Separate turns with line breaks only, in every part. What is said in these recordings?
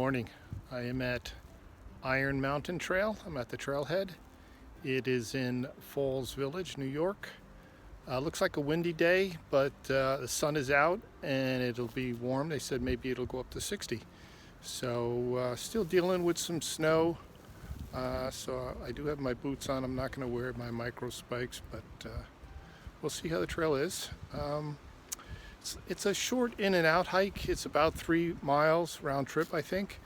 morning. I am at Iron Mountain Trail. I'm at the trailhead. It is in Falls Village, New York. Looks like a windy day, but the sun is out and it'll be warm. They said maybe it'll go up to 60. So still dealing with some snow. So I do have my boots on. I'm not going to wear my micro spikes, but we'll see how the trail is. It's a short in and out hike. It's about 3 miles round trip, I think,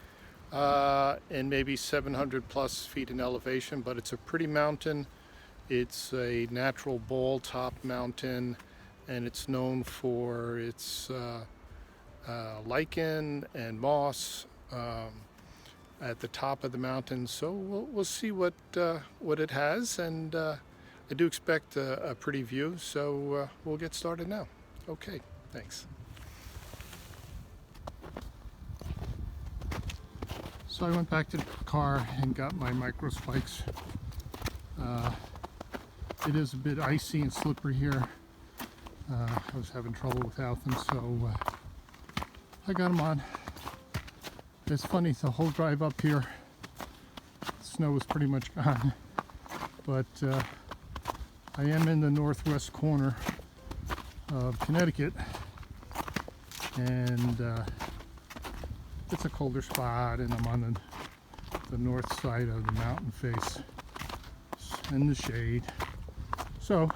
and maybe 700 plus feet in elevation, but it's a pretty mountain. It's a natural ball top mountain, and it's known for its lichen and moss at the top of the mountain. So we'll see what it has, and I do expect a pretty view. So we'll get started now. Okay, thanks. So I went back to the car and got my micro spikes. It is a bit icy and slippery here. I was having trouble without them, so I got them on. It's funny, the whole drive up here, snow was pretty much gone, but I am in the northwest corner of Connecticut, and it's a colder spot, and I'm on the north side of the mountain face in the shade. So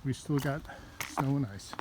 we still got snow and ice.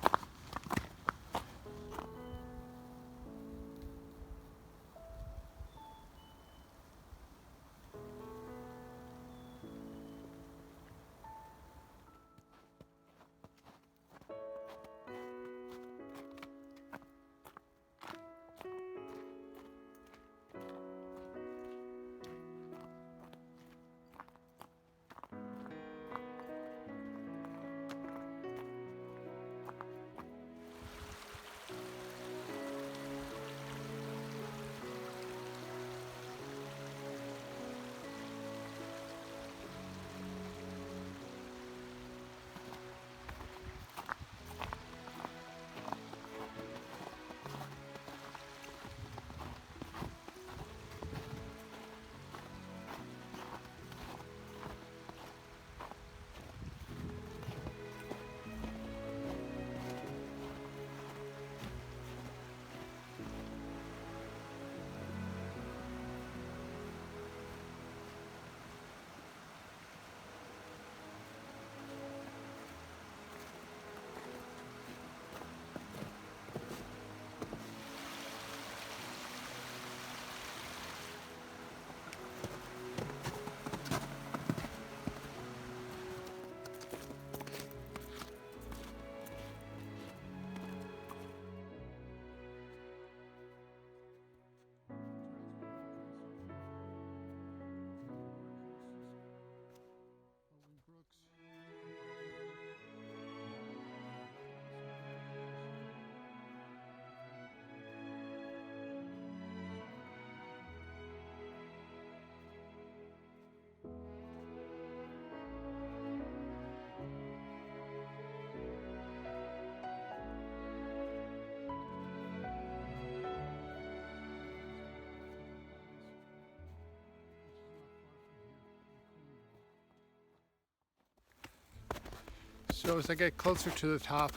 So as I get closer to the top,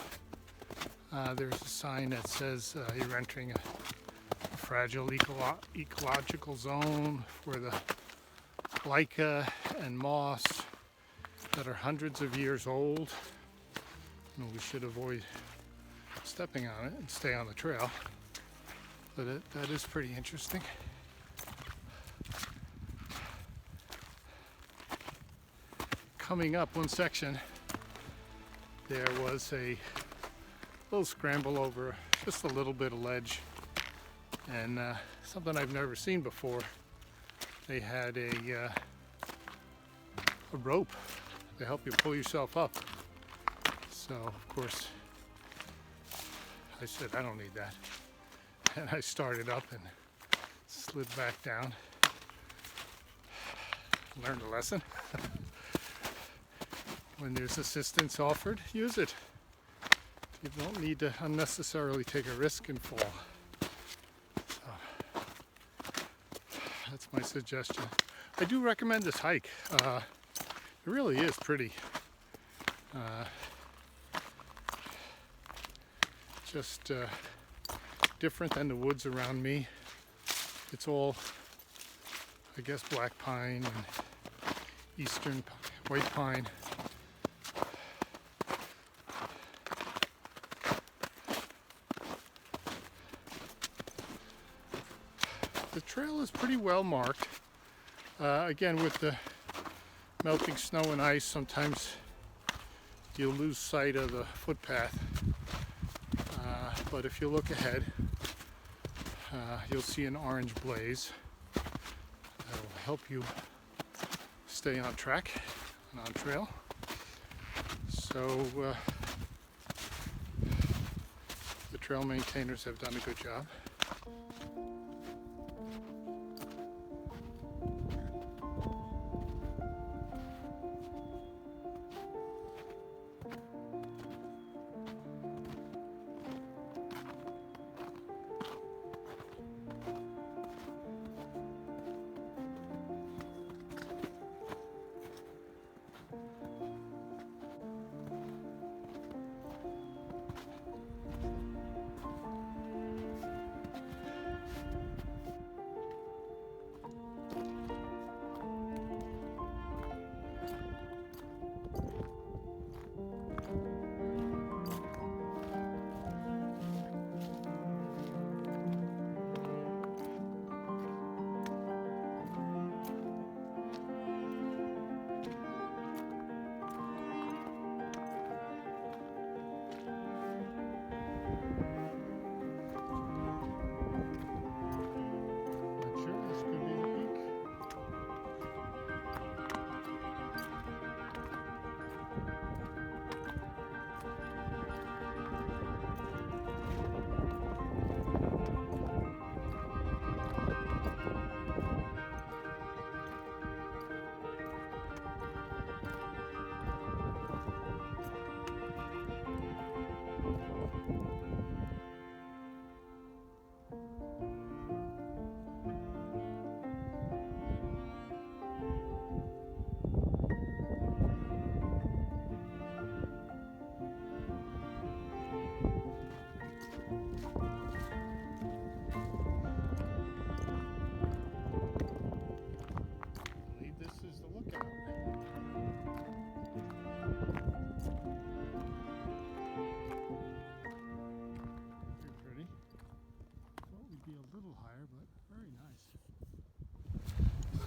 there's a sign that says you're entering a fragile ecological zone for the lichen and moss that are hundreds of years old. And we should avoid stepping on it and stay on the trail. But that is pretty interesting. Coming up one section, there was a little scramble over just a little bit of ledge, and something I've never seen before. They had a rope to help you pull yourself up. So of course I said, I don't need that, and I started up and slid back down. Learned a lesson. When there's assistance offered, use it. You don't need to unnecessarily take a risk and fall. So, that's my suggestion. I do recommend this hike. It really is pretty. Just different than the woods around me. It's all, I guess, black pine and eastern white pine. The trail is pretty well marked. Again, with the melting snow and ice, sometimes you'll lose sight of the footpath. But if you look ahead, you'll see an orange blaze that will help you stay on track and on trail. So the trail maintainers have done a good job.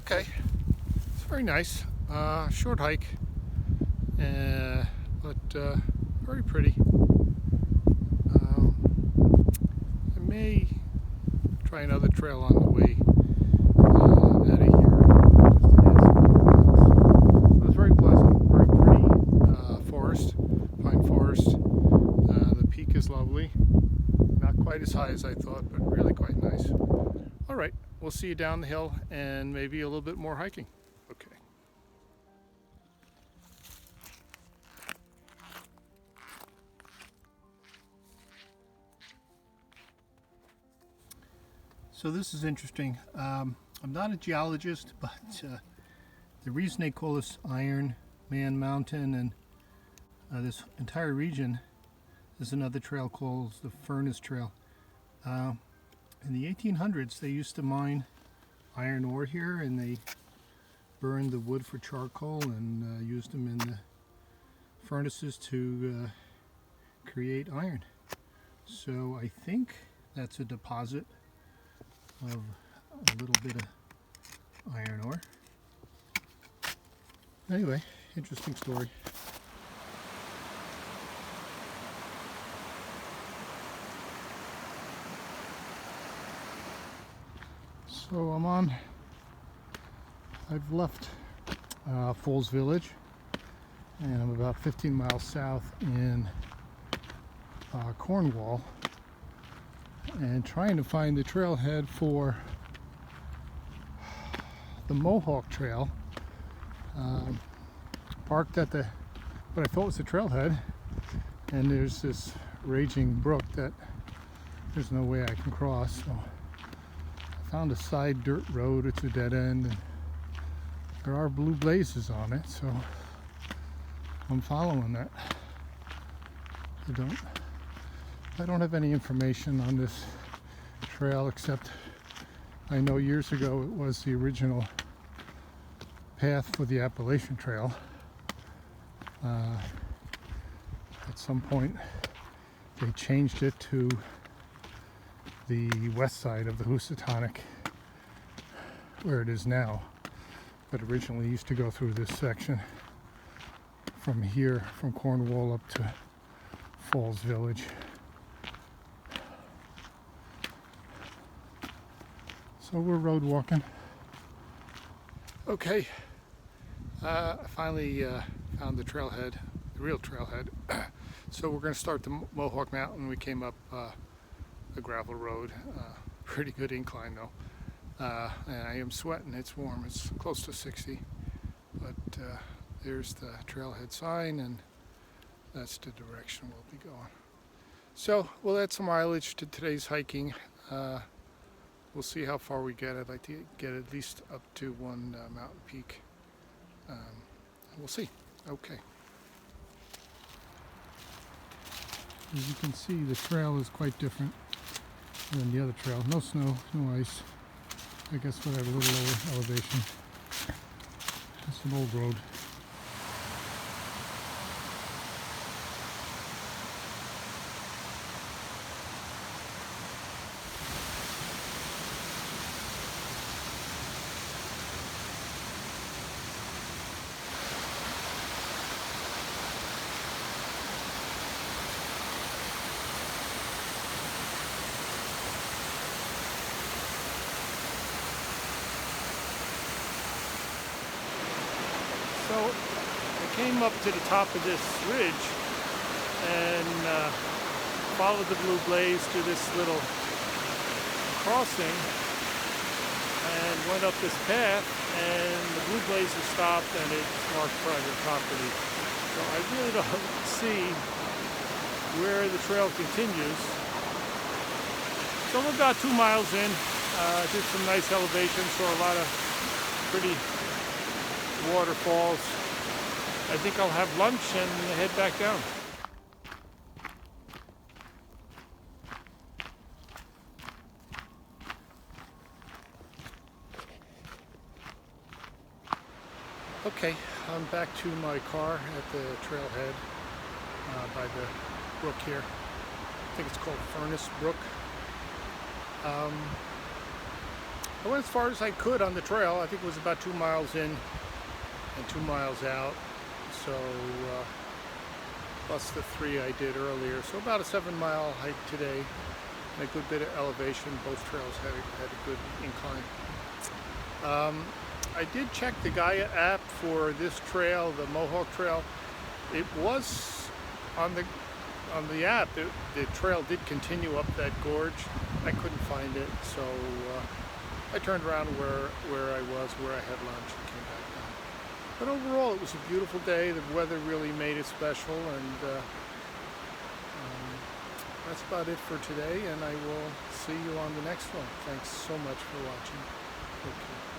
Okay, it's very nice. Short hike, but very pretty. I may try another trail on the way out of here. It was very pleasant, very pretty forest, pine forest. The peak is lovely. Not quite as high as I thought, but really quite nice. All right. We'll see you down the hill and maybe a little bit more hiking. Okay. So this is interesting. I'm not a geologist, but the reason they call this Iron Man Mountain and this entire region is another trail called the Furnace Trail. In the 1800s, they used to mine iron ore here, and they burned the wood for charcoal and used them in the furnaces to create iron. So I think that's a deposit of a little bit of iron ore. Anyway, interesting story. So I've left Falls Village, and I'm about 15 miles south in Cornwall, and trying to find the trailhead for the Mohawk Trail. Parked at what I thought was the trailhead, and there's this raging brook that there's no way I can cross. So found a side dirt road. It's a dead end, and there are blue blazes on it, so I'm following that. I don't have any information on this trail, except I know years ago it was the original path for the Appalachian Trail. At some point they changed it to the west side of the Housatonic, where it is now, but originally used to go through this section from here, from Cornwall up to Falls Village. So we're road walking. Okay, I finally found the trailhead, the real trailhead. So we're going to start the Mohawk Mountain. We came up a gravel road, pretty good incline though. And I am sweating, it's warm, it's close to 60. But there's the trailhead sign, and that's the direction we'll be going. So we'll add some mileage to today's hiking. We'll see how far we get. I'd like to get at least up to one mountain peak. We'll see. Okay. As you can see, the trail is quite different than the other trail. No snow, no ice. I guess we'll have a little lower elevation. It's an old road. So I came up to the top of this ridge and followed the blue blaze to this little crossing and went up this path, and the blue blaze has stopped and it's marked private property. So I really don't see where the trail continues. So we're about 2 miles in. Did some nice elevations, saw a lot of pretty waterfalls. I think I'll have lunch and head back down. Okay, I'm back to my car at the trailhead by the brook here. I think it's called Furnace Brook. I went as far as I could on the trail. I think it was about 2 miles in and 2 miles out, so plus the 3 I did earlier, so about a 7-mile hike today and a good bit of elevation. Both trails had a good incline. I did check the Gaia app for this trail, the Mohawk Trail. It was on the app, the trail did continue up that gorge. I couldn't find it, so I turned around where I was, where I had lunch, and came back down. But overall, it was a beautiful day. The weather really made it special, and that's about it for today, and I will see you on the next one. Thanks so much for watching. Okay.